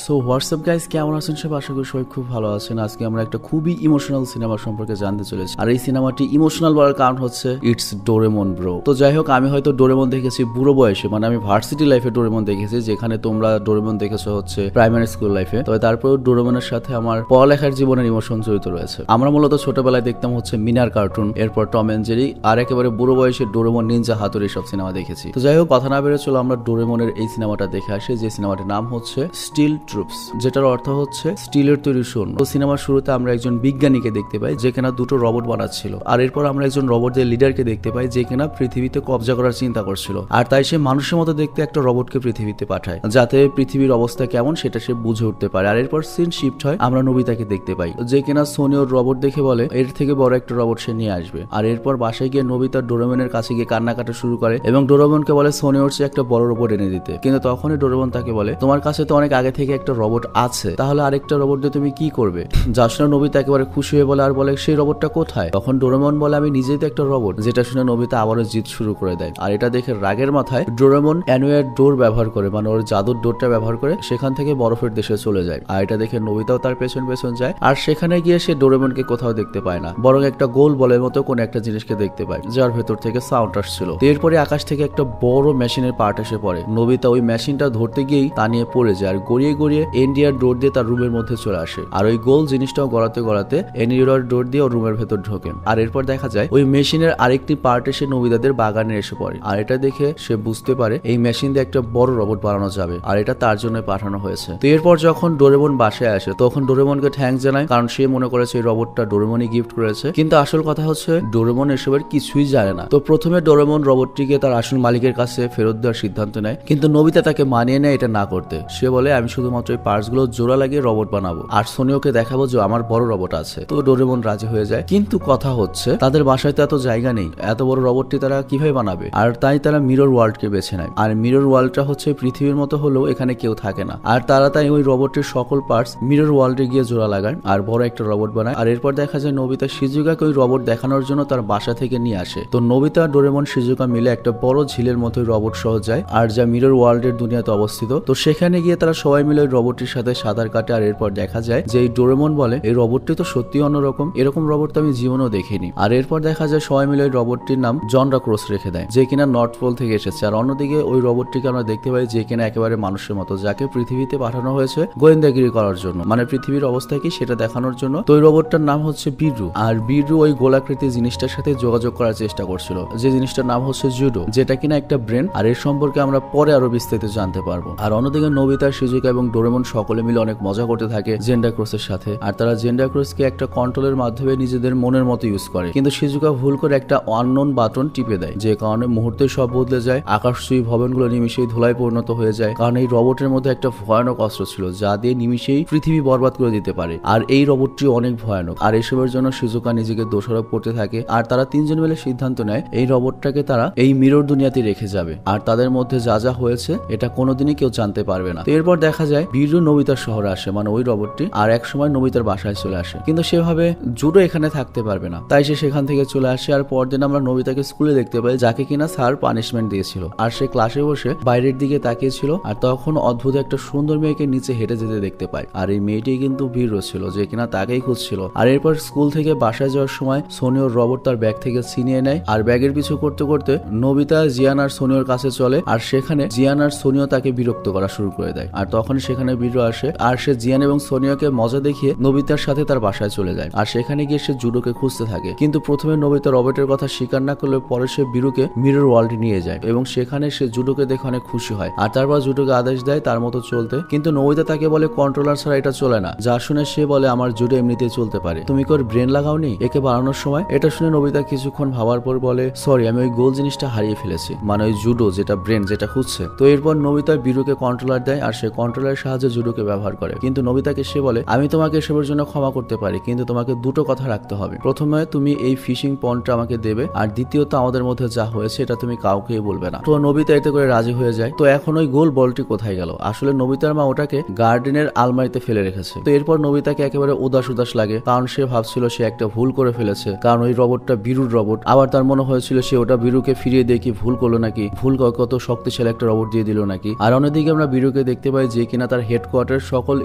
So WhatsApp guys, কেমন আছেন সব? আশা করি সবাই খুব ভালো আছেন। আজকে আমরা একটা খুবই ইমোশনাল সিনেমা সম্পর্কে জানতে চলেছি, আর এই সিনেমাটি ইমোশনাল বলার কারণ হচ্ছে ইটস ডোরেমন ব্রো। তো যাই হোক, আমি হয়তো ডোরেমন দেখেছি বুড়ো বয়সে, মানে আমি ভার্সিটি লাইফে ডোরেমন দেখেছি, যেখানে তোমরা ডোরেমন দেখেছো হচ্ছে প্রাইমারি স্কুল লাইফে। তবে তারপরেও ডোরেমনের সাথে আমার পড়ালেখার জীবনের ইমোশন জড়িত রয়েছে। আমরা মূলত ছোটবেলায় দেখতাম হচ্ছে মিনার কার্টুন, এরপর টম এন্ড জেরি, আর একেবারে বুড়ো বয়সে ডোরেমন, নিনজা হাতুড়ি সব সিনেমা দেখেছি। তো যাই হোক, কথা না বেরো, চলো আমরা ডোরেমনের এই সিনেমাটা দেখে আসি, যে সিনেমাটির নাম হচ্ছে স্টিল ট্রুপস, যেটার অর্থ হচ্ছে স্টিলের তৈরি সৈন্য। তো সিনেমার শুরুতে আমরা একজন বিজ্ঞানীকে দেখতে পাই যে কিনা দুটো রোবট বানাচ্ছিল, আর এরপর আমরা একজন রোবটদের লিডারকে দেখতে পাই যে কিনা পৃথিবীতে কবজা করার চিন্তা করছিল, আর তাই সে মানুষের মতো দেখতে একটা রোবটকে পৃথিবীতে পাঠায় যাতে পৃথিবীর অবস্থা কেমন সেটা সে বুঝে উঠতে পারে। আর এরপর সিন শিফট হয়, আমরা নোবিতাকে দেখতে পাই যে কিনা সোনিওর রোবট দেখে বলে এর থেকে বড় একটা রোবট সে নিয়ে আসবে। আর এরপর বাসায় গিয়ে নোবিতা ডোরেমনের কাছে গিয়ে কান্না কাটা শুরু করে এবং ডোরেমনকে বলে সোনিওর চেয়ে একটা বড় রোবট এনে দিতে। কিন্তু তখনই ডোরেমন তাকে বলে তোমার কাছে তো অনেক আগে থেকে একটা রোবট আছে, তাহলে আরেকটা রোবট দিয়ে তুমি কি করবে? যা শুনে নোবিতা একেবারে খুশি হয়ে বলে, আর বলে সেই রোবটটা কোথায়? তখন ডোরেমন বলে আমি নিজেই তো একটা রোবট, যেটা শুনে নোবিতা আবারও জিদ শুরু করে দেয়। আর এটা দেখে রাগের মাথায় ডোরেমন অ্যানুয়ার ডোর ব্যবহার করে, মানে ওর জাদুর ডোরটা ব্যবহার করে সেখান থেকে বরফের দেশে চলে যায়। আর এটা দেখে নোবিতাও তার পেছন পেছন যায়, আর সেখানে গিয়ে সে ডোরেমনকে কোথাও দেখতে পায় না, বরং একটা গোল বলের মতো কোন একটা জিনিসকে দেখতে পায় যার ভেতর থেকে সাউন্ড আসছিল। এরপরে আকাশ থেকে একটা বড় মেশিনের পার্ট এসে পড়ে। নোবিতা ওই মেশিনটা ধরতে গিয়েই তা নিয়ে পড়ে যায়, আর গড়িয়ে গড়িয়ে এনডিআর ডোর দিয়ে তার রুমের মধ্যে চলে আসে। আর ওই গোল জিনিসটাও গড়াতে গড়াতে এনডিআর ডোর দিয়ে ওর রুমের ভেতর ঢোকে। আর এরপর দেখা যায় ওই মেশিনের আরেকটি পার্ট এসে নোবিতাদের বাগানে এসে পড়ে। আর এটা দেখে সে বুঝতে পারে এই মেশিন দিয়ে একটা বড় রোবট বানানো যাবে, আর এটা তার জন্য পাঠানো হয়েছে। তো এরপর যখন ডোরেমন বাসায় আসে তখন ডোরেমনকে থ্যাঙ্কস জানায়, কারণ সে মনে করেছে এই রোবটটা ডোরেমনই গিফট করেছে। কিন্তু আসল কথা হচ্ছে ডোরেমন এসবের কিছুই জানে না। তো প্রথমে ডোরেমন রোবটটিকে তার আসল মালিকের কাছে ফেরত দেওয়ার সিদ্ধান্ত নেয়, কিন্তু নোবিতা তাকে মানিয়ে নেয় এটা না করতে। সে বলে আমি শুধুমাত্র এই পার্টস গুলো জোড়া লাগিয়ে রোবট বানাবো, আর সোনিওকে দেখাবো যে আমার বড় রোবট আছে। তো ডোরেমন রাজি হয়ে যায়, কিন্তু কথা হচ্ছে তাদের বাসায় তো এত জায়গা নেই, এত বড় রোবটটি তারা কিভাবে বানাবে? আর তাই তারা মিরর ওয়ার্ল্ডকে বেছে নেয়। আর মিরর ওয়ার্ল্ডটা হচ্ছে পৃথিবীর মতো হলেও এখানে কেউ থাকে না, আর তারা তাই ওই রোবটের সকল পার্টস মিরর ওয়ার্ল্ডে গিয়ে জোড়া লাগায় আর বড় একটা রোবট বানায়। আর এরপর দেখা যায় নোবিতা শিজুকাকে ওই রোবট দেখানোর জন্য তার বাসা থেকে নিয়ে আসে। তো নোবিতা, ডোরেমন, শিজুকা মিলে একটা বড় ঝিলের মতো রোবট সহ যায়, আর যা মিরর ওয়ার্ল্ডের দুনিয়াতে অবস্থিত। তো সেখানে গিয়ে তারা সবাই মিলে ওই রোবটটির সাথে সাঁতার কাটে। আর এরপর দেখা যায় যে এই ডোরেমন বলে এই রোবটটি তো সত্যি অন্যরকম, এরকম রোবট তো আমি জীবনেও দেখিনি। আর এরপর দেখা যায় সবাই মিলে ওই রোবটটির নাম জনরা ক্রস রেখে দেয়, যে কিনা নর্থ পোল থেকে এসেছে। আর অন্যদিকে ওই রোবটটিকে আমরা দেখতে পাই যে কিনা একেবারে মানুষের মতো, যাকে পৃথিবীতে পাঠানো হয়েছে গোয়েন্দাগিরি করার জন্য, মানে পৃথিবীর অবস্থা কি সেটা দেখানোর জন্য। তো ওই রোবটটার নাম হচ্ছে বিরু, আর বিরু ওই গোলাকৃতি জিনিসটার সাথে যোগাযোগ করার চেষ্টা করছিল, যে জিনিসটার নাম হচ্ছে জুডো, যেটা কিনা একটা ব্রেন। আর এর সম্পর্কে আমরা পরে আরো বিস্তারিত জানতে পারবো। আর অন্যদিকে নোবিতা, শিজুকা এবং ডোরেমন সকলে মিলে অনেক মজা করতে থাকে জেন্ডার ক্রসের সাথে। আর তারা জেন্ডার ক্রসকে একটা কন্ট্রোলের মাধ্যমে নিজেদের মনের মতো ইউজ করে, কিন্তু শিজুকা ভুল করে একটা আননোন বাটন টিপে দেয়, যে কারণে মুহূর্তে সব বদলে যায়। আকাশছুঁই ভবনগুলো নিমিশেই ধুলায় পরিণত হয়ে যায়, কারণ এই রোবটের মধ্যে একটা ভয়ানক অস্ত্র ছিল যা দিয়ে নিমিশেই পৃথিবী বরবাদ করে দিতে পারে। আর এই রোবটটি অনেক ভয়ানক, আর এসবের জন্য শিজুকা নিজেকে দোষারোপ করতে থাকে। আর তারা তিনজন মিলে সিদ্ধান্ত নেয় এই রোবটটাকে তারা এই মিরর দুনিয়াতে রেখে যাবে, আর তাদের মধ্যে যা যা হয়েছে এটা কোনোদিনই কেউ জানতে পারবে না। তো এরপর দেখা যায় বিরু নোবিতার শহরে আসে, মানে ওই রোবটটি, আর এক সময় নোবিতার বাসায় চলে আসে। কিন্তু সেভাবে জুডো এখানে থাকতে পারবে না, তাই সে সেখান থেকে চলে আসে। আর পরদিন আমরা নোবিতাকে স্কুলে দেখতে পাই, যাকে কিনা স্যার পানিশমেন্ট দিয়েছিল। আর সে ক্লাসে বসে বাইরের দিকে তাকিয়েছিল, আর তখন অদ্ভুত একটা সুন্দর মেয়েকে নিচে হেঁটে যেতে দেখতে পায়। আর এই মেয়েটি কিন্তু বিরু ছিল, যে কিনা তাকেই খুঁজছিল। আর এরপর স্কুল থেকে বাসায় যাওয়ার সময় সোনিওর রোবট তার ব্যাগ থেকে ছিনিয়ে নেয়, আর ব্যাগের পিছু করতে করতে নোবিতা জিয়ান আর সোনিওর কাছে চলে। আর সেখানে জিয়ান আর সোনিও তাকে বিরক্ত করা শুরু করে দেয়। আর তখন সেখানে বিরু আসে, আর সে জিয়ান এবং সোনিওকে মজা দেখিয়ে নোবিতার সাথে তার বাসায় চলে যায়। আর সেখানে গিয়ে সে জুডোকে খুঁজতে থাকে, কিন্তু প্রথমে নোবিতা রোবটের কথা স্বীকার না করলে পরে সে বিরুকে মিরর ওয়ার্ল্ডে নিয়ে যায়, এবং সেখানে সে জুডোকে দেখে অনেক খুশি হয়। আর তারপর জুডোকে আদেশ দেয় তার মতো চলতে, কিন্তু নোবিতা তাকে বলে কন্ট্রোলার ছাড়া এটা চলে না। যা শুনে সে বলে আমার জুডো এমনিতেই চলতে পারে, তুমি কি ওর ব্রেন লাগাওনি একে বানানোর সময়? এটা শুনে নোবিতা কিছুক্ষণ ভাবার পর বলে সরি, আমি ওই গোল জিনিসটা হারিয়ে ফেলেছি, মানে ওই জুডো যেটা ব্রেন যেটা খুঁজছে। তো এরপর নোবিতা বিরুকে কন্ট্রোলার দেয়, আর সে কন্ট্রোলারের সাহায্যে জুডোকে ব্যবহার করে। কিন্তু নোবিতাকে সে বলে আমি তোমাকে এসবের জন্য ক্ষমা করতে পারি, কিন্তু তোমাকে দুটো কথা রাখতে হবে। প্রথমে তুমি এই ফিশিং পন্ডটা আমাকে দেবে, আর দ্বিতীয়ত আমাদের মধ্যে যা হয়েছে এটা তুমি কাউকেই বলবে না। তো নোবিতা এতে করে রাজি হয়ে যায়। তো এখন ওই গোল বলটি কোথায় গেল? আসলে নোবিতার মা ওটাকে গার্ডেনের আলমারিতে ফেলে রেখেছে। তো এরপর নোবিতাকে একেবারে উদাস উদাস লাগে, কারণ সে ভাবছিল সে একটা ভুল করে ফেলেছে, কারণ ওই রোবটটা বিরুর রোবট। আবার তার মনে হয়েছিল সে ওটা বিরুকে ফিরিয়ে দিয়ে কি ভুল করলো নাকি, ভুল কত শক্তিশালী একটা রোবট দিয়ে দিল নাকি। আর অন্যদিকে আমরা বিরুকে দেখতে পাই যে কিনা কিনা তার হেডকোয়ার্টার সকল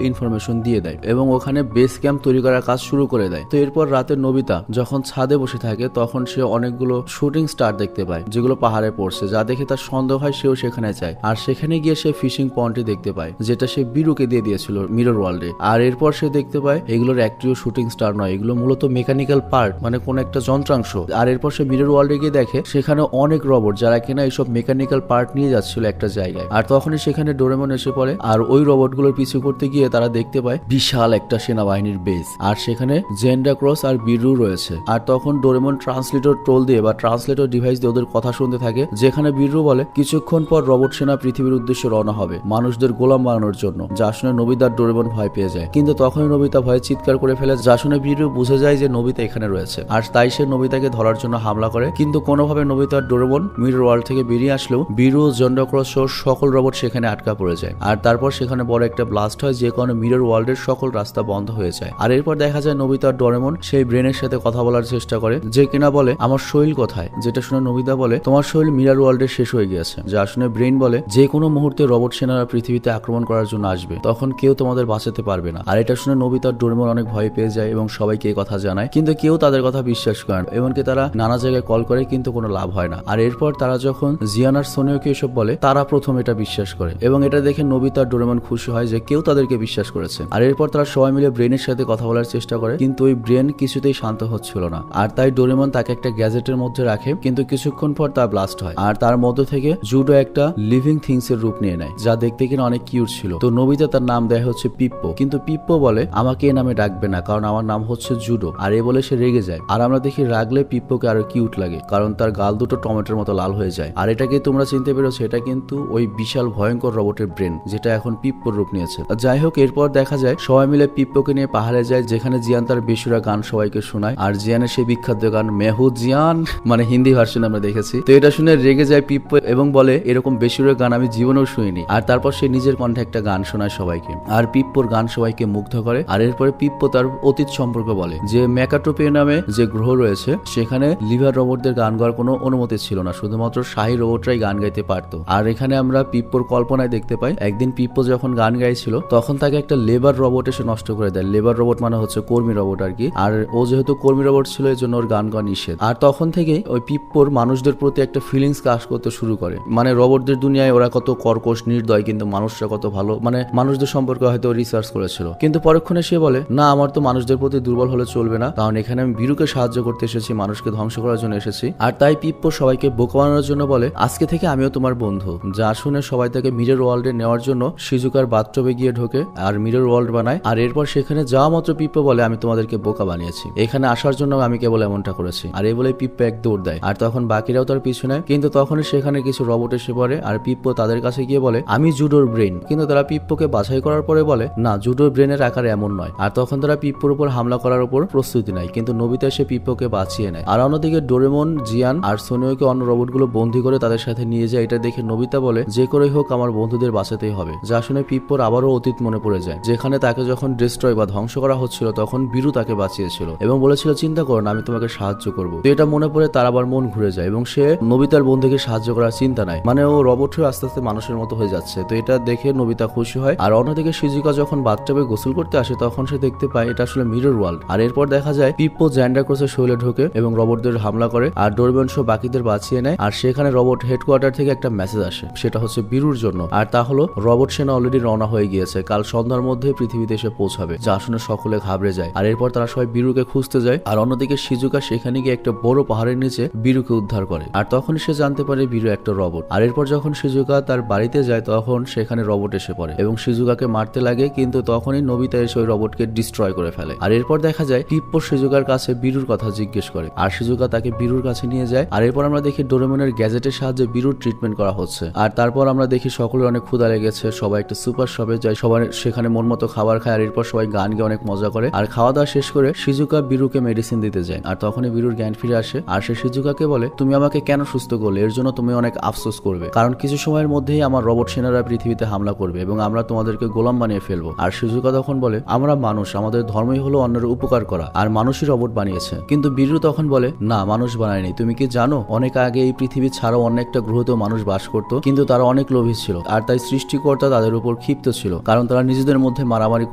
ইনফরমেশন দিয়ে দেয় এবং ওখানে বেস ক্যাম্প তৈরি করার কাজ শুরু করে দেয়। তো এরপর রাতে নোবিতা যখন ছাদে বসে থাকে তখন সে অনেকগুলো শুটিং স্টার দেখতে পায় যেগুলো পাহাড়ে পড়ছে, যা দেখে তার সন্দেহ হয়, সেও সেখানে যায়। আর সেখানে গিয়ে সে ফিশিং পন্ডটি দেখতে পায় যেটা সে বিরুকে দিয়ে দিয়েছিল মিরর ওয়ার্ল্ডে। আর এরপর সে দেখতে পায় এগুলোর একটিও শুটিং স্টার নয়, এগুলো মূলত মেকানিক্যাল পার্ট, মানে কোন একটা যন্ত্রাংশ। আর এরপর সে মিরর ওয়ার্ল্ডে গিয়ে দেখে সেখানে অনেক রোবট যারা কিনা এইসব মেকানিক্যাল পার্ট নিয়ে যাচ্ছিল একটা জায়গায়। আর তখনই সেখানে ডোরেমন এসে পড়ে আর ওই রোবটগুলোর পিছু করতে গিয়ে তারা দেখতে পায় বিশাল একটা সেনাবাহিনীর বেস, আর সেখানে জেন্ডা ক্রস আর বিরু রয়েছে। আর তখন ডোরেমন ট্রান্সলেটর টোল দিয়ে বা ট্রান্সলেটর ডিভাইস দিয়ে ওদের কথা শুনতে থাকে, যেখানে বিরু বলে কিছুক্ষণ পর রোবট সেনা পৃথিবীর উদ্দেশ্যে রওনা হবে মানুষদের গোলাম বানানোর জন্য, যা শুনে নোবিতা আর ডোরেমন ভয় পেয়ে যায়। কিন্তু তখনই নোবিতা ভয়ে চিৎকার করে ফেলে, যা শুনে বিরু বুঝে যায় যে নোবিতা এখানে রয়েছে। আর তাই সে নোবিতাকে ধরার জন্য হামলা করে, কিন্তু কোনোভাবে নোবিতা আর ডোরেমন মিরর ওয়ার্ল্ড থেকে বেরিয়ে আসলেও বিরু, জেন্ডা ক্রস সহ সকল রোবট সেখানে আটকা পড়ে যায়। আর তারপর সেখানে বড় একটা ব্লাস্ট হয়, যে কারণে মিরর ওয়ার্ল্ডের সকল রাস্তা বন্ধ হয়ে যায়। আর এরপর দেখা যায় নোবিতা আর ডোরেমন সেই ব্রেনের সাথে কথা বলার চেষ্টা করে, যে কিনা বলে আমার শরীর কোথায়, যেটা শুনে নোবিতা বলে তোমার শরীর মিরর ওয়ার্ল্ডের শেষ হয়ে গিয়েছে। যা শুনে ব্রেন বলে যে কোনো মুহূর্তে রোবট সেনারা পৃথিবীতে আক্রমণ করার জন্য আসবে, তখন কেউ তোমাদের বাঁচাতে পারবে না। আর এটা শুনে নোবিতা আর ডোরেমন অনেক ভয় পেয়ে যায় এবং সবাইকে এই কথা জানায়, কিন্তু কেউ তাদের কথা বিশ্বাস করে না। এমনকি তারা নানা জায়গায় কল করে, কিন্তু কোনো লাভ হয় না। আর এরপর তারা যখন জিয়ান আর সোনিওকে এসব বলে, তারা প্রথম এটা বিশ্বাস করে এবং এটা দেখে নোবিতা আর ডোরেমন খুশি হয় যে কেউ তাদেরকে বিশ্বাস করেছে। আর এরপর তারা সবাই মিলে ব্রেনের সাথে কথা বলার চেষ্টা করে, কিন্তু ওই ব্রেন কিছুতেই শান্ত হচ্ছিল না। আর তাই ডোরেমন তাকে একটা গ্যাজেটের মধ্যে রাখে, কিন্তু কিছুক্ষণ পর তা ব্লাস্ট হয় আর তার মধ্যে থেকে জুডো একটা লিভিং থিংস এর রূপ নিয়ে নেয়, যা দেখতে কিনা অনেক কিউট ছিল। তো নোবিতা তার নাম দেয় হচ্ছে পিপ্পো, কিন্তু পিপ্পো বলে আমাকে এ নামে ডাকবে না, কারণ আমার নাম হচ্ছে জুডো। আর এ বলে সে রেগে যায়। আর আমরা দেখি রাগলে পিপ্পোকে আরো কিউট লাগে, কারণ তার গাল দুটো টমেটোর মতো লাল হয়ে যায়। আর এটাকে তোমরা চিনতে পেরেছো, এটা কিন্তু ওই বিশাল ভয়ঙ্কর রোবটের ব্রেন, যেটা এখন পিপ্পোর রূপ নিয়েছে। যাই হোক, এরপর দেখা যায় সবাই মিলে পিপ্পোকে নিয়ে পাহাড়ে যায়, যেখানে জিয়ান তার বেসুরা গান সবাইকে শোনায়। আর জিয়ানের সেই বিখ্যাত গান মেহু জিয়ান, মানে হিন্দি ভার্সন আমরা দেখেছি। তো এটা শুনে রেগে যায় পিপ্পো এবং বলে এরকম বেসুরা গান আমি জীবনেও শুনিনি। আর তারপর সে নিজের কণ্ঠে একটা গান শোনায় সবাইকে, আর পিপ্পোর গান সবাইকে মুগ্ধ করে। আর এরপরে পিপ্পো তার অতীত সম্পর্কে বলে যে মেকাটোপিয়া নামে যে গ্রহ রয়েছে সেখানে লিভার রোবটদের গান গাওয়ার কোনো অনুমতি ছিল না, শুধুমাত্র শাহী রোবটরাই গান গাইতে পারতো। আর এখানে আমরা পিপ্পোর কল্পনায় দেখতে পাই একদিন পিপ্পো যখন গান গাইছিল তখন তাকে একটা লেবার রোবট এসে নষ্ট করে দেয়। লেবার রোবট মানে হচ্ছে কর্মী রোবট আর কি। আর ও যেহেতু কর্মী রোবট ছিল, এই জন্য ওর গান গাওয়া নিষেধ। আর তখন থেকে ওই পিপ্পোর মানুষদের প্রতি একটা ফিলিংস কাজ করতে শুরু করে, মানে রোবটদের দুনিয়ায় ওরা কত কর্কশ নির্দয়, কিন্তু মানুষরা কত ভালো, মানে মানুষদের সম্পর্কে হয়তো রিসার্চ করেছিল। কিন্তু পরক্ষণে সে বলে না, আমার তো মানুষদের প্রতি দুর্বল হলে চলবে না, কারণ এখানে আমি বিরুকে সাহায্য করতে এসেছি, মানুষকে ধ্বংস করার জন্য এসেছি। আর তাই পিপ্পো সবাইকে বোকা বানানোর জন্য বলে আজকে থেকে আমিও তোমার বন্ধু। যা শুনে সবাই তাকে মিরর ওয়ার্ল্ডে নেওয়ার জন্য শিজুকার বাথটবে গিয়ে ঢোকে আর মিরর ওয়ার্ল্ড বানায়। আর এরপর সেখানে যাওয়া মাত্র পিপ্পো বলে আমি তোমাদেরকে বোকা বানিয়েছি, এখানে আসার জন্য আমি কেবল এমনটা করেছি। আর এই বলে পিপ্পো এক দৌড় দেয়, আর তখন বাকিরাও তার পিছু নেয়। কিন্তু তখনই সেখানে কিছু রোবট এসে পড়ে আর পিপ্পো তাদের কাছে গিয়ে বলে আমি জুডোর ব্রেন, কিন্তু তারা পিপ্পোকে বাছাই করার পরে বলে না, জুডোর ব্রেনের আকার এমন নয়। আর তখন তারা পিপ্পোর উপর হামলা করার উপর প্রস্তুতি নেয়, কিন্তু নোবিতা এসে পিপ্পোকে বাঁচিয়ে নেয়। আর অন্যদিকে ডোরেমন, জিয়ান আর সোনিওকে অন্য রোবটগুলো বন্দী করে তাদের সাথে নিয়ে যায়। এটা দেখে নোবিতা বলে যে করেই হোক আমার বন্ধুদের বাঁচাতেই হবে। যা শুনে পিপ্পোর আবারও অতীত মনে পড়ে যায়, যেখানে তাকে যখন ডিস্ট্রয় বা ধ্বংস করা হচ্ছিল তখন বিরু তাকে বাঁচিয়েছিল এবং বলেছিল চিন্তা করো না, আমি তোমাকে সাহায্য করবো। তো এটা মনে পড়ে তার আবার মন ঘুরে যায় এবং সে নোবিতার বন্ধুকে সাহায্য করার চিন্তা নাই, মানে ও রোবট হয়ে আস্তে আস্তে মানুষের মতো হয়ে যাচ্ছে। তো এটা দেখে নোবিতা খুশি হয়। আর অন্যদিকে শিজুকা যখন বাথটবে গোসল করতে আসে তখন সে দেখতে পায় এটা আসলে মিরর ওয়ার্ল্ড। আর এরপর দেখা যায় পিপ্পো জেন্ডা ক্রসের শরীরে ঢোকে এবং রোবটদের হামলা করে আর ডোরেমন সহ বাকিদের বাঁচিয়ে নেয়। আর সেখানে রোবট হেডকোয়ার্টার থেকে একটা মেসেজ আসে, সেটা হচ্ছে বিরুর জন্য। আর তা হলো রোবট সেনা অলরেডি রওনা হয়ে গিয়েছে, কাল সন্ধ্যার মধ্যে পৃথিবীতে এসে পৌঁছাবে। যা শুনে সকলে ঘাবড়ে যায়। আর এরপর তারা সবাই বিরুকে খুঁজতে যায়। আর অন্যদিকে শিজুকা সেখানে গিয়ে একটা বড় পাহাড়ের নিচে বিরুকে উদ্ধার করে। আর তখন সে জানতে পারে বিরু একটা রোবট। আর এরপর যখন শিজুকা তার বাড়িতে যায় তখন সেখানে রোবট এসে পড়ে এবং শিজুকাকে মারতে লাগে, কিন্তু তখনই নোবিতা এসে ওই রোবটকে ডিস্ট্রয় করে ফেলে। আর এরপর দেখা যায় পিপ্পো শিজুকার কাছে বিরুর কথা জিজ্ঞেস করে আর শিজুকা তাকে বিরুর কাছে নিয়ে যায়। আর এরপর আমরা দেখি ডোরেমনের গ্যাজেটের সাহায্যে বিরুর ট্রিটমেন্ট করা হচ্ছে। আর তারপর আমরা দেখি সকলের অনেক ক্ষুধা লেগেছে, সবাই একটা সুপার শপে যায়, সবাই সেখানে মন মতো খাবার খায়। আর এরপর সবাই গান গিয়ে অনেক মজা করে। আর খাওয়া দাওয়া শেষ করে শিজুকা বিরুকে মেডিসিন দিতে যায়। আর তখনই বিরুর জ্ঞান ফিরে আসে আর সে শিজুকাকে বলে তুমি আমাকে কেন সুস্থ করলে, এর জন্য তুমি অনেক আফসোস করবে, কারণ কিছু সময়ের মধ্যেই আমার রোবট সেনারা পৃথিবীতে হামলা করবে এবং আমরা তোমাদেরকে গোলাম বানিয়ে ফেলবো। আর শিজুকা তখন বলে আমরা মানুষ, আমাদের ধর্মই হলো অন্যের উপকার করা, আর মানুষই রোবট বানিয়েছে। কিন্তু বিরু তখন বলে না, মানুষ বানায়নি। তুমি কি জানো অনেক আগে এই পৃথিবী ছাড়াও অন্য একটা গ্রহতেও মানুষ বাস করতো, কিন্তু তারা অনেক লোভী ছিল আর তাই সৃষ্টিকর্তা তাদের উপর উপর ক্ষিপ্ত ছিল, কারণ তারা নিজেদের মধ্যে মারামারি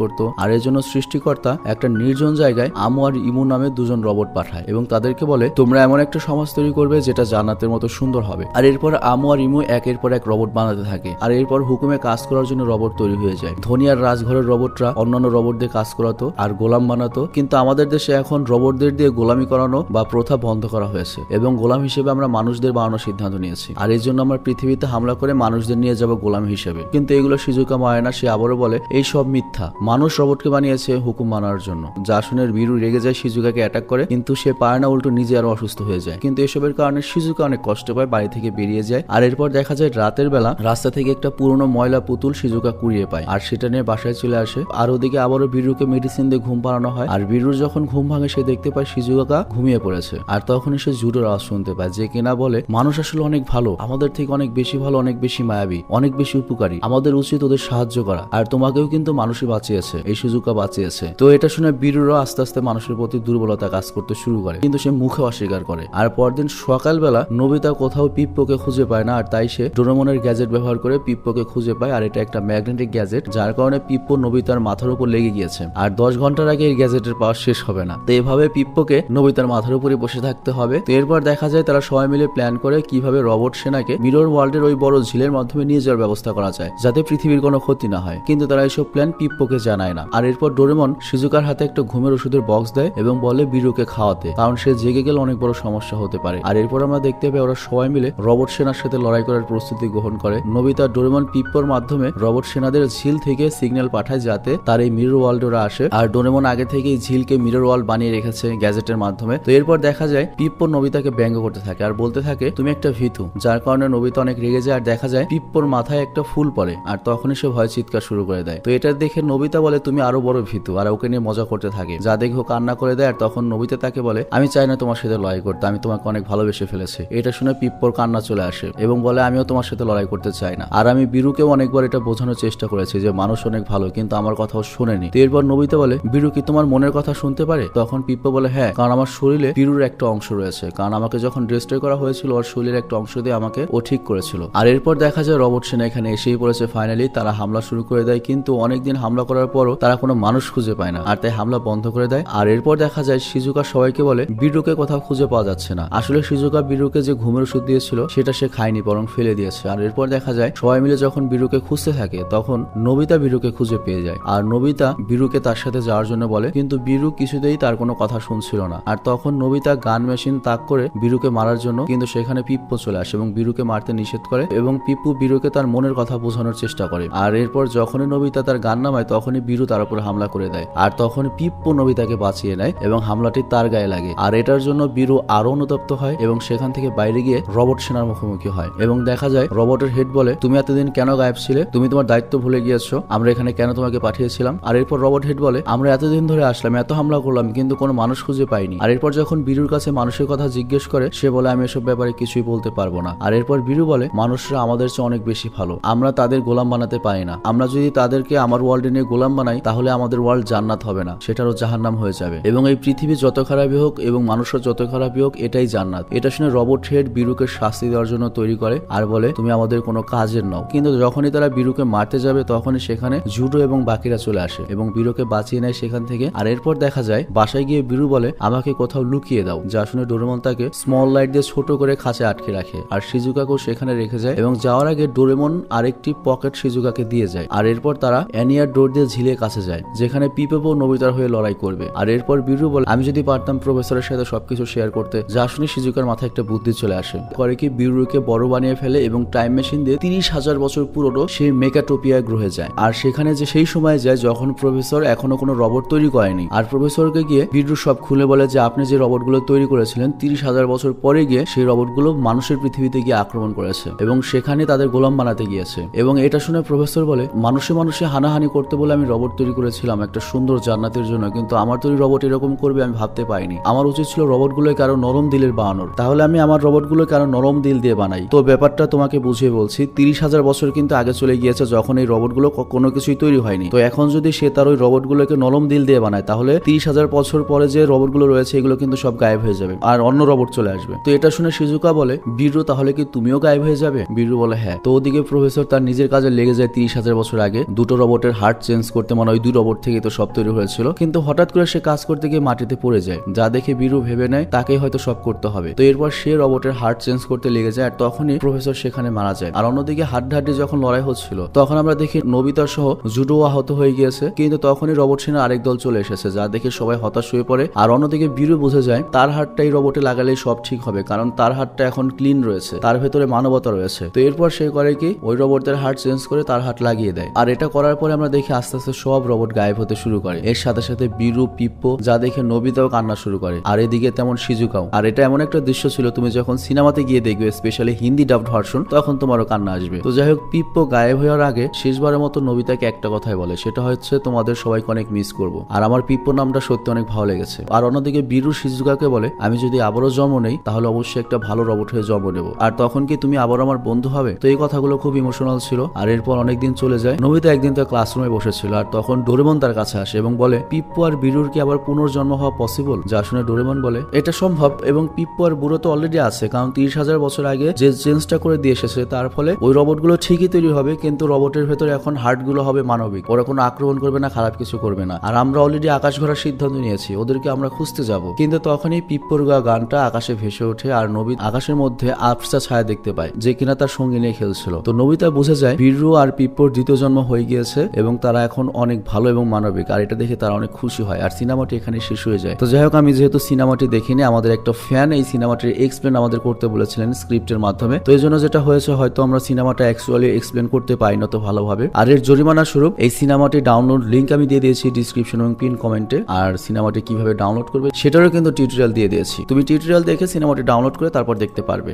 করত। আর এর জন্য সৃষ্টিকর্তা একটা নির্জন জায়গায় আমু আর ইমু নামে দুজন রোবট পাঠায় এবং তাদেরকে বলে তোমরা এমন একটা সমাজ তৈরি করবে যেটা জান্নাতের মতো সুন্দর হবে। আর এরপর আমু আর ইমু একের পর এক রোবট বানাতে থাকে। আর এরপর হুকুমে কাজ করার জন্য রোবট তৈরি হয়ে যায়। ধনী আর রাজঘরের রোবটরা অন্যান্য রোবট দিয়ে কাজ করাতো আর গোলাম বানাতো, কিন্তু আমাদের দেশে এখন রোবটদের দিয়ে গোলামি করানো বা প্রথা বন্ধ করা হয়েছে এবং গোলাম হিসেবে আমরা মানুষদের বানানোর সিদ্ধান্ত নিয়েছি। আর এই জন্য আমরা পৃথিবীতে হামলা করে মানুষদের নিয়ে যাব গোলাম হিসেবে। কিন্তু এগুলো শিজুকা মানে না। সে আবারও বলে এই সব মিথ্যা, মানুষ রোবটকে বানিয়েছে হুকুম মানার জন্য। যা শুনে বিরু রেগে যায়, শিজুকাকে অ্যাটাক করে, কিন্তু সে পারে না, উল্টো নিজে আরো অসুস্থ হয়ে যায়। কিন্তু এসবের কারণে শিজুকা অনেক কষ্ট পায়, বাড়ি থেকে বেরিয়ে যায়। আর এরপর দেখা যায় রাতের বেলা রাস্তা থেকে একটা পুরনো ময়লা পুতুল শিজুকা কুড়িয়ে পায় আর সেটা নিয়ে বাসায় চলে আসে। আর ওদিকে আবারও বিরুকে মেডিসিন দিয়ে ঘুম পাড়ানো হয়। আর বিরুর যখন ঘুম ভাঙে সে দেখতে পায় শিজুকা ঘুমিয়ে পড়েছে। আর তখনই সে জুডোর আওয়াজ শুনতে পায়, যে কিনা বলে মানুষ আসলে অনেক ভালো, আমাদের থেকে অনেক বেশি ভালো, অনেক বেশি মায়াবী, অনেক বেশি উপকারী, আমাদের উচিত ওদের সাহায্য করা। আর তোমাকেও কিন্তু মানুষই বাঁচিয়েছে, এই শিজুকা বাঁচিয়েছে। তো এটা শুনে বিরুরও আস্তে আস্তে মানুষের প্রতি দুর্বলতা কাজ করতে শুরু করে, কিন্তু সে মুখে অস্বীকার করে। আর পরদিন সকালবেলা নোবিতা কোথাও পিপ্পোকে খুঁজে পায় না। আর তাই সে ডোরেমনের গ্যাজেট ব্যবহার করে পিপ্পোকে খুঁজে পায়। আর এটা একটা ম্যাগনেটিক গ্যাজেট, যার কারণে পিপ্পো নোবিতার মাথার উপর লেগে গিয়েছে। আর 10 ঘন্টার আগে এই গ্যাজেটের পাওয়ার শেষ হবে না। তো এভাবে পিপ্পোকে নোবিতার মাথার উপরে বসে থাকতে হবে। তো এরপর দেখা যায় তারা সবাই মিলে প্ল্যান করে কিভাবে রোবট সেনাকে মিরর ওয়ার্ল্ডের ওই বড় ঝিলের মাধ্যমে নিয়ে যাওয়ার ব্যবস্থা করা যায়, যাতে পৃথিবীর কোনো ক্ষতি না হয়। কিন্তু তারা এইসব প্ল্যান পিপ্পোকে জানায় না। আর এরপর ডোরেমন শিজুকার হাতে একটা ঘুমের ওষুধের বক্স দেয় এবং বলে বিরুকে খাওয়াতে, কারণ সে জেগে গেলে অনেক বড় সমস্যা হতে পারে। আর এরপর আমরা দেখতে পাই ওরা সবাই মিলে রোবট সেনার সাথে লড়াই করার প্রস্তুতি গ্রহণ করে। নোবিতা ডোরেমন পিপ্পোর মাধ্যমে রোবট সেনাদের ঝিল থেকে সিগন্যাল পাঠায় যাতে তার এই মিরর ওয়ার্ল্ড ওরা আসে। আর ডোরেমন আগে থেকে এই ঝিলকে মিরর ওয়ার্ল্ড বানিয়ে রেখেছে গ্যাজেটের মাধ্যমে। তো এরপর দেখা যায় পিপ্পো নোবিতাকে ব্যঙ্গ করতে থাকে আর বলতে থাকে তুমি একটা ভীতু, যার কারণে নোবিতা অনেক রেগে যায়। আর দেখা যায় পিপ্পোর মাথায় একটা ফুল পড়ে আর তখনই সে ভয় চিৎকার শুরু করে দেয়। তো এটা দেখে নোবিতা বলে তুমি আরো বড় ভীতু, আর ওকে নিয়ে মজা করতে থাকে। যা দেখো কান্না করে দেয়। আর তখন নোবিতা তাকে বলে আমি চাই না তোমার সাথে লড়াই করতে, আমি তোমাকে অনেক ভালোবেসে ফেলেছি। এটা শুনে পিপ্পোর কান্না চলে আসে এবং বলে আমিও তোমার সাথে লড়াই করতে চাই না। আর আমি বিরুকেও অনেকবার এটা বোঝানোর চেষ্টা করেছি যে মানুষ অনেক ভালো, কিন্তু আমার কথাও শোনেনি। তো এরপর নোবিতা বলে বিরু কি তোমার মনের কথা শুনতে পারে? তখন পিপ্পো বলে হ্যাঁ, কারণ আমার শরীরে বিরুর একটা অংশ রয়েছে, কারণ আমাকে যখন ডিস্ট্রয় করা হয়েছিল ওর শরীরের একটা অংশ দিয়ে আমাকে ও ঠিক করেছিল। আর এরপর দেখা যায় রোবট সেনা এখানে এসেই পড়েছে। ফাইনালি তারা হামলা শুরু করে দেয়, কিন্তু অনেকদিন হামলা করার পরও তারা কোনো মানুষ খুঁজে পায় না। আর তাই হামলা বন্ধ করে দেয়। আর এরপর দেখা যায় শিজুকা সবাইকে বলে বিরুকে কোথাও খুঁজে পাওয়া যাচ্ছে না। আসলে শিজুকা বিরুকে যে ঘুমের ওষুধ দিয়েছিল সেটা সে খায়নি, বরং ফেলে দিয়েছে। আর এরপর দেখা যায় সবাই মিলে যখন বিরুকে খুঁজতে থাকে তখন নোবিতা বিরুকে খুঁজে পেয়ে যায়। আর নোবিতা বিরুকে তার সাথে যাওয়ার জন্য বলে, কিন্তু বিরু কিছুতেই তার কোনো কথা শুনছিল না। আর তখন নোবিতা গান মেশিন তাক করে বিরুকে মারার জন্য, কিন্তু সেখানে পিপ্পো চলে আসে এবং বিরুকে মারতে নিষেধ করে এবং পিপ্পু বিরুকে তার মনের কথা বোঝানোর চেষ্টা করে। আর এরপর যখনই নোবিতা তার গান নামায় তখনই বিরু তার উপর হামলা করে দেয়। আর তখন পিপ্পো নোবিতাকে বাঁচিয়ে নেয় এবং হামলাটি তার গায়ে লাগে। আর এটার জন্য বিরু আরো অনুতপ্ত হয় এবং সেখান থেকে বাইরে গিয়ে রোবট সেনার মুখোমুখি হয় এবং দেখা যায় রোবটের হেড বলে তুমি এতদিন কেন গায়েব ছিলে? তুমি তোমার দায়িত্ব ভুলে গিয়েছো, আমরা এখানে কেন তোমাকে পাঠিয়েছিলাম? আর এরপর রোবট হেড বলে আমরা এতদিন ধরে আসলাম, এত হামলা করলাম, কিন্তু কোনো মানুষ খুঁজে পাইনি। আর এরপর যখন বিরুর কাছে মানুষের কথা জিজ্ঞেস করে সে বলে আমি এসব ব্যাপারে কিছুই বলতে পারবো না। আর এরপর বিরু বলে মানুষরা আমাদের চেয়ে অনেক বেশি ভালো, আমরা তাদের গোলাম বানাতে পারি না। আমরা যদি তাদেরকে আমার ওয়ার্ল্ডে নিয়ে গোলাম বানাই তাহলে আমাদের ওয়ার্ল্ড জান্নাত হবে না, সেটারও জাহান্নাম হয়ে যাবে এবং এই পৃথিবী যত খারাপই হোক এবং মানুষরা যত খারাপই হোক এটাই জান্নাত। এটা শুনে রোবট হেড বিরুকে শাস্তি দেওয়ার জন্য তৈরি করে আর বলে তুমি আমাদের কোনো কাজের নও। কিন্তু যখনই তারা বিরুকে মারতে যাবে তখনই সেখানে জুডো এবং বাকিরা চলে আসে এবং বিরুকে বাঁচিয়ে নেয় সেখান থেকে। আর এরপর দেখা যায় বাসায় গিয়ে বিরু বলে আমাকে কোথাও লুকিয়ে দাও, যা শুনে ডোরেমন তাকে স্মল লাইট দিয়ে ছোট করে খাঁচে আটকে রাখে। আর শিজুকাকেও সেখানে রেখে যায় এবং যাওয়ার আগে ডোরেমন আরেকটি পকেট শিজুকাকে দিয়ে যায়। আর এরপর তারা অ্যানিয়ার ডোর দিয়ে ঝিলের কাছে যায়, যেখানে পিপেপো নোবিতার হয়ে লড়াই করবে। আর এরপর বিরু বলে আমি যদি পারতাম প্রফেসরের সাথে সবকিছু শেয়ার করতে, যা শুনে শিজুকার মাথায় একটা বুদ্ধি চলে আসে। করে কি বিরুকে বড় বানিয়ে ফেলে এবং টাইম মেশিন দিয়ে 30,000 বছর পুরনো সেই মেকাটোপিয়া গ্রহে যায়। আর সেখানে যে সেই সময় যায় যখন প্রফেসর এখনো কোনো রোবট তৈরি করেনি। আর প্রফেসরকে গিয়ে বিরু সব খুলে বলে যে আপনি যে রোবটগুলো তৈরি করেছিলেন 30,000 বছর পরে গিয়ে সেই রোবটগুলো মানুষের পৃথিবীতে গিয়ে আক্রমণ করেছে এবং সেখানে তাদের গোলাম বানাতে গিয়েছে। এবং এটা শুনে প্রফেসর বলে মানুষে মানুষে হানাহানি করতে বলে আমি রোবট তৈরি করেছিলাম একটা সুন্দর জান্নাতের জন্য, কিন্তু আমার তৈরি রোবট এরকম করবে আমি ভাবতে পাইনি। আমার উচিত ছিল রোবটগুলোকে আরো নরম দিলের বানানোর, তাহলে আমি আমার রোবটগুলোকে আরো নরম দিল দিয়ে বানাই। তো ব্যাপারটা তোমাকে বুঝিয়ে বলছি, 30,000 বছর কিন্তু আগে চলে গিয়েছে যখন এই রোবটগুলো কোনো কিছুই তৈরি হয়নি। তো এখন যদি সে তার ওই রোবটগুলোকে নরম দিল দিয়ে বানায় তাহলে 30,000 বছর পরে যে রোবটগুলো রয়েছে এগুলো কিন্তু সব গায়েব হয়ে যাবে আর অন্য রোবট চলে আসবে। তো এটা শুনে শিজুকা বলে বিরু তাহলে কি তুমিও গায়েব হয়ে যাবে? বিরু বলে হ্যাঁ। তো ওদিকে প্রফেসর তার নিজের কাজে লেগে যায় যায় 30,000 বছর আগে দুটো রোবটের হার্ট চেঞ্জ করতে, মানে ওই দুই রোবট থেকে তো সব তৈরি হয়েছিল। কিন্তু হঠাৎ করে সে কাজ করতে গিয়ে মাটিতে পড়ে যায়, যা দেখে বীরু ভেবে নেয় তাকেই হয়তো সব করতে হবে। তো এরপর সে রোবটের হার্ট চেঞ্জ করতে লেগে যায়, আর তখনই প্রফেসর সেখানে মারা যায়। আর অন্যদিকে হাড্ডাহাড্ডি যখন লড়াই হচ্ছিল তখন আমরা দেখি নোবিতা সহ জুডো আহত হয়ে গিয়েছে, কিন্তু তখনই রোবট সেনার আরেক দল চলে এসেছে, যা দেখে সবাই হতাশ হয়ে পড়ে। আর অন্যদিকে বীরু বুঝে যায় তার হাতটাই রোবটে লাগালেই সব ঠিক হবে, কারণ তার হাতটা এখন ক্লিন রয়েছে, তার ভেতরে মানবতা রয়েছে। তো এরপর সে করে কি ওই রোবটদের হার্ট চেঞ্জ করে তার হাত লাগিয়ে দেয়। আর এটা করার পরে আমরা দেখি আস্তে আস্তে সব রোবট গায়েব হতে শুরু করে। এর সাথে সাথে বীরু, পিপ্পো, যা দেখে নোবিতাও কান্না শুরু করে, আর এদিকে তেমন শিজুকাও। আর এটা এমন একটা দৃশ্য ছিল তুমি যখন সিনেমাতে গিয়ে দেখবে, স্পেশালি হিন্দি ডাবড ভার্সন, তখন তোমারও কান্না আসবে। তো যাই হোক, পিপ্পো গায়েব হওয়ার আগে শেষবারের মতো নোবিতাকে একটা কথাই বলে, সেটা হচ্ছে তোমাদের সবাইকে অনেক মিস করব। আর আমার পিপ্পো নামটা সত্যি অনেক ভালো লেগেছে। আর অন্যদিকে বীরু শিজুকাকে বলে আমি যদি আবারও জন্ম নেই তাহলে অবশ্যই একটা ভালো রোবট হয়ে জন্ম নেব, আর তখন কি তুমি আবার আমার বন্ধু হবে। তো এই কথাগুলো খুব ইমোশনাল ছিল। আর এরপর অনেকদিন চলে যায়। নোবিতা একদিন তার ক্লাসরুমে বসেছিল, আর তখন ডোরেমন তার কাছে আসে এবং বলে পিপ্পো আর বীরুর কি আবার পুনর্জন্ম হওয়া পসিবল। যা শুনে ডোরেমন বলে এটা সম্ভব, এবং পিপ্পো আর বুড়ো তো অলরেডি আছে, কারণ 30,000 বছর আগে যে চেঞ্জটা করে দিয়ে এসেছে তার ফলে ওই রোবটগুলো ঠিকই তৈরি হবে, কিন্তু রোবটের ভেতরে এখন হার্টগুলো হবে মানবিক, ওরা কোনো আক্রমণ করবে না, খারাপ কিছু করবে না। আর আমরা অলরেডি আকাশ ঘোরার সিদ্ধান্ত নিয়েছি, ওদেরকে আমরা খুঁজতে যাব। কিন্তু তখনই পিপ্পোর গানটা আকাশে ভেসে ওঠে, আর নোবিতা আকাশের মধ্যে আবছা ছায়া দেখতে পায়, যে কিনা তার সঙ্গী নিয়ে খেলছিল। তো নোবিতা বুঝে যায় বীরু আর পিপ্পোর দ্বিতীয় জন্ম হয়ে গিয়েছে এবং তারা এখন অনেক ভালো এবং মানবিক। আর এটা দেখে তারা অনেক খুশি হয়। আর সিনেমাটি এখানে শেষ হয়ে যায়। তো যাই হোক, আমি যেহেতু সিনেমাটি দেখিনি, আমাদের একটা ফ্যান এই সিনেমাটির এক্সপ্লেন আমাদের করতে বলেছিলেন স্ক্রিপ্টের মাধ্যমে। তো এই জন্য যেটা হয়েছে, হয়তো আমরা সিনেমাটা অ্যাকচুয়ালি এক্সপ্লেন করতে পারি না তো ভালোভাবে। আর এর জরিমানা স্বরূপ এই সিনেমাটি ডাউনলোড লিঙ্ক আমি দিয়ে দিয়েছি ডিসক্রিপশন এবং পিন কমেন্টে। আর সিনেমাটি কিভাবে ডাউনলোড করবে সেটারও কিন্তু টিউটোরিয়াল দিয়ে দিয়েছি, তুমি টিউটোরিয়াল দেখে সিনেমাটি ডাউনলোড করে তারপর দেখতে পারবে।